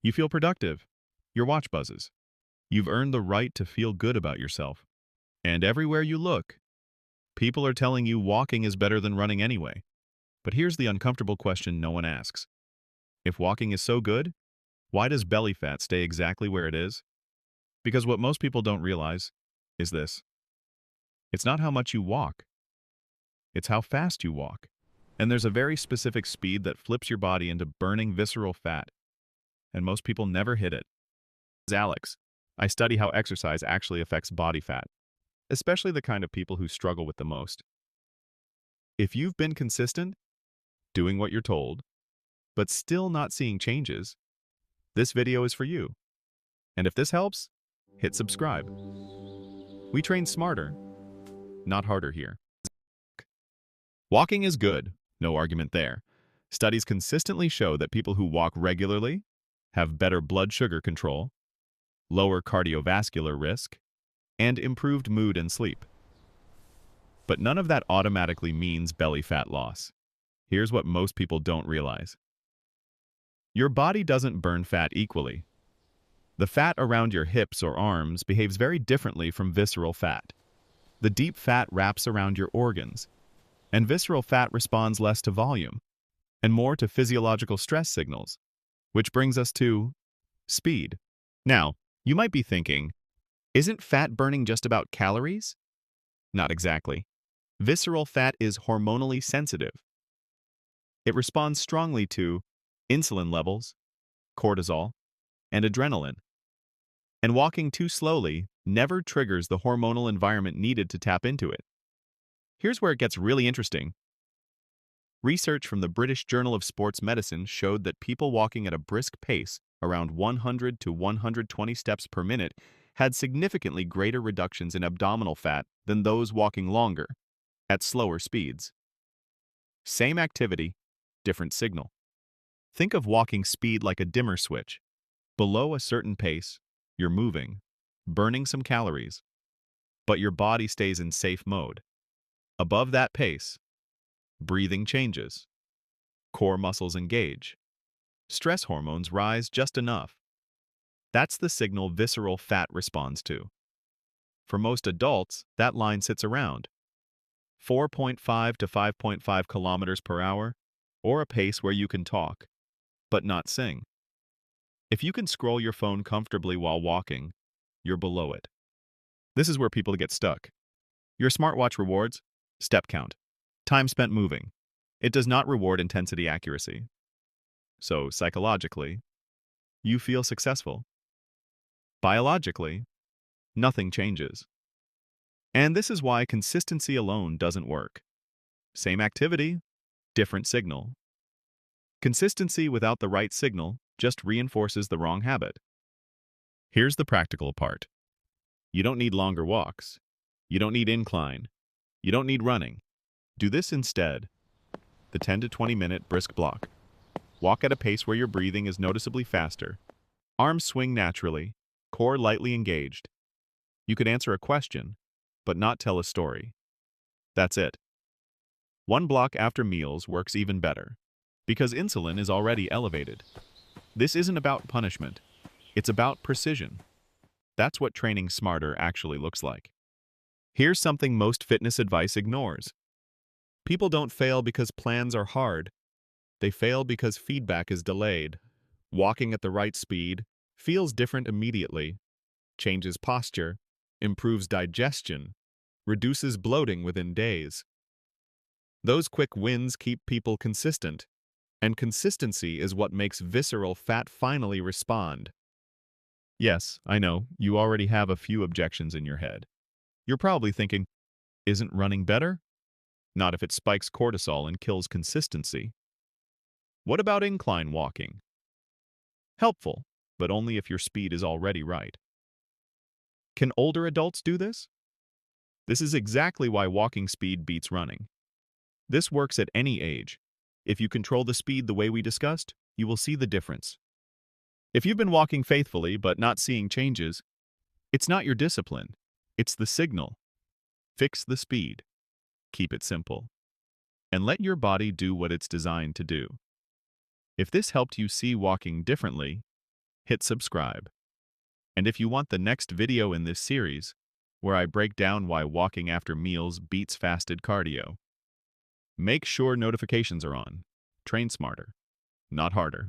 You feel productive. Your watch buzzes. You've earned the right to feel good about yourself. And everywhere you look, people are telling you walking is better than running anyway. But here's the uncomfortable question no one asks. If walking is so good, why does belly fat stay exactly where it is? Because what most people don't realize is this. It's not how much you walk. It's how fast you walk. And there's a very specific speed that flips your body into burning visceral fat. And most people never hit it. As Alex, I study how exercise actually affects body fat, especially the kind of people who struggle with the most. If you've been consistent, doing what you're told, but still not seeing changes, this video is for you. And if this helps, hit subscribe. We train smarter, not harder here. Walking is good, no argument there. Studies consistently show that people who walk regularly have better blood sugar control, lower cardiovascular risk, and improved mood and sleep. But none of that automatically means belly fat loss. Here's what most people don't realize. Your body doesn't burn fat equally. The fat around your hips or arms behaves very differently from visceral fat. The deep fat wraps around your organs, and visceral fat responds less to volume and more to physiological stress signals, which brings us to speed. Now, you might be thinking, isn't fat burning just about calories? Not exactly. Visceral fat is hormonally sensitive. It responds strongly to insulin levels, cortisol, and adrenaline. And walking too slowly never triggers the hormonal environment needed to tap into it. Here's where it gets really interesting. Research from the British Journal of Sports Medicine showed that people walking at a brisk pace, around 100 to 120 steps per minute, had significantly greater reductions in abdominal fat than those walking longer, at slower speeds. Same activity, different signal. Think of walking speed like a dimmer switch. Below a certain pace, you're moving, burning some calories, but your body stays in safe mode. Above that pace, breathing changes, core muscles engage, stress hormones rise just enough. That's the signal visceral fat responds to. For most adults, that line sits around 4.5 to 5.5 kilometers per hour, or a pace where you can talk, but not sing. If you can scroll your phone comfortably while walking, you're below it. This is where people get stuck. Your smartwatch rewards step count, time spent moving. It does not reward intensity accuracy. So, psychologically, you feel successful. Biologically, nothing changes. And this is why consistency alone doesn't work. Same activity, different signal. Consistency without the right signal just reinforces the wrong habit. Here's the practical part. You don't need longer walks. You don't need incline. You don't need running. Do this instead. The 10 to 20 minute brisk block. Walk at a pace where your breathing is noticeably faster. Arms swing naturally, core lightly engaged. You could answer a question, but not tell a story. That's it. One block after meals works even better, because insulin is already elevated. This isn't about punishment. It's about precision. That's what training smarter actually looks like. Here's something most fitness advice ignores. People don't fail because plans are hard. They fail because feedback is delayed. Walking at the right speed feels different immediately, changes posture, improves digestion, reduces bloating within days. Those quick wins keep people consistent, and consistency is what makes visceral fat finally respond. Yes, I know, you already have a few objections in your head. You're probably thinking, isn't running better? Not if it spikes cortisol and kills consistency. What about incline walking? Helpful, but only if your speed is already right. Can older adults do this? This is exactly why walking speed beats running. This works at any age. If you control the speed the way we discussed, you will see the difference. If you've been walking faithfully but not seeing changes, it's not your discipline, it's the signal. Fix the speed. Keep it simple. And let your body do what it's designed to do. If this helped you see walking differently, hit subscribe. And if you want the next video in this series, where I break down why walking after meals beats fasted cardio, make sure notifications are on. Train smarter, not harder.